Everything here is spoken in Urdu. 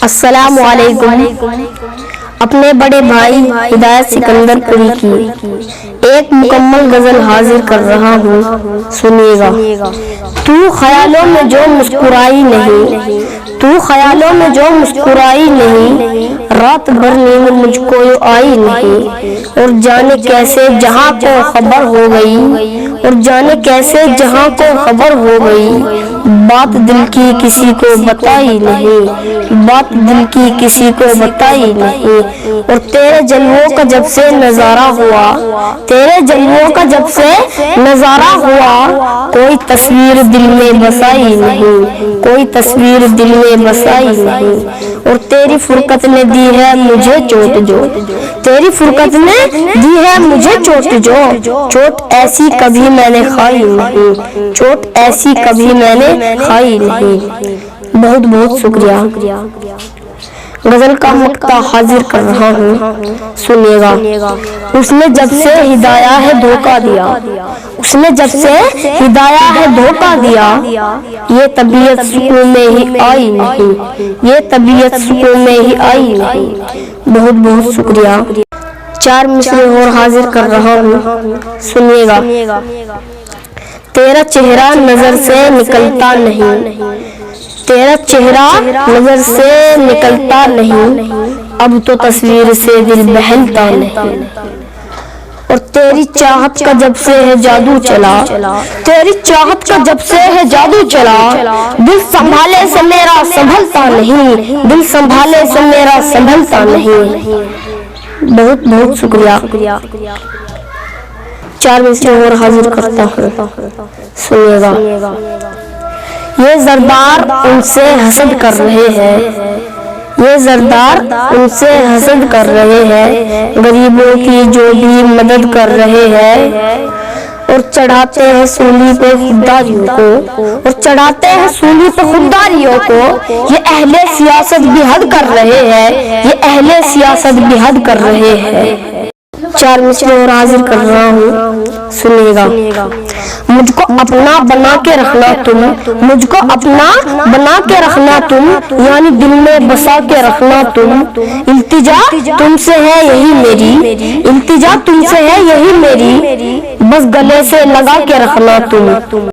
السلام علیکم۔ اپنے بڑے بھائی ہدایت سکندر پوری کی ایک مکمل غزل حاضر کر رہا ہوں، سنیے گا۔ تو خیالوں میں جو مسکرائی نہیں، تو خیالوں میں جو مسکرائی نہیں، رات بھر نیند مجھ کو آئی نہیں، اور جانے کیسے جہاں کو خبر ہو گئی، اور جانے کیسے جہاں کو خبر ہو گئی، بات دل کی کسی کو بتائی نہیں، بات دل کی کسی کو بتائی نہیں، اور تیرے جلووں کا جب سے نظارہ ہوا، تیرے جلووں کا جب سے نظارہ ہوا، کوئی تصویر دل میں بسائی نہیں، کوئی تصویر دل میں بسائی نہیں، اور تیری فرقت نے دی ہے مجھے چوٹ جو، تیری فرقت نے دی ہے مجھے چوٹ جو، چوٹ ایسی کبھی میں نے کھائی نہیں، چوٹ ایسی کبھی میں نے کھائی نہیں۔ بہت بہت شکریہ۔ غزل کا مقطع حاضر کر رہا ہوں، سنیے گا۔ اس نے جب سے ہدایہ ہے دھوکہ دیا، اس نے جب سے ہدایہ ہے دھوکہ دیا، یہ طبیعت سکون میں ہی آئی نہیں، یہ طبیعت سکون میں ہی آئی نہیں۔ بہت بہت شکریہ۔ 4 مصرے اور حاضر کر رہا ہوں، سنیے گا۔ تیرا چہرہ نظر سے نکلتا نہیں، تیرا چہرہ نظر سے نکلتا نہیں، اب تو تصویر سے دل بہلتا نہیں، اور تیری چاہت کا جب سے ہے جادو چلا، تیری چاہت کا جب سے ہے جادو چلا، دل سنبھالے سے میرا سنبھلتا نہیں، دل سنبھالے سے میرا سنبھلتا نہیں۔ بہت بہت شکریہ۔ 4 مصرے اور حاضر کرتا ہوں، سنیے گا۔ یہ زردار ان سے حسد کر رہے ہیں، یہ زردار ان سے حسد کر رہے ہیں، غریبوں کی جو بھی مدد کر رہے ہیں، اور چڑھاتے ہیں سولی پہ خودداریوں کو، اور چڑھاتے ہیں سولی پہ خودداریوں کو، یہ اہل سیاست بھی حد کر رہے ہیں، یہ اہل سیاست بھی حد کر رہے ہیں۔ 4 مصرے اور حاضر کر رہا ہوں، سنیے گا۔ مجھ کو اپنا بنا کے رکھنا تم، مجھ کو اپنا بنا کے رکھنا تم، یعنی دل میں بسا کے رکھنا تم، التجا تم سے ہے یہی میری، التجا تم سے ہے یہی میری، بس گلے سے لگا کے رکھنا تم۔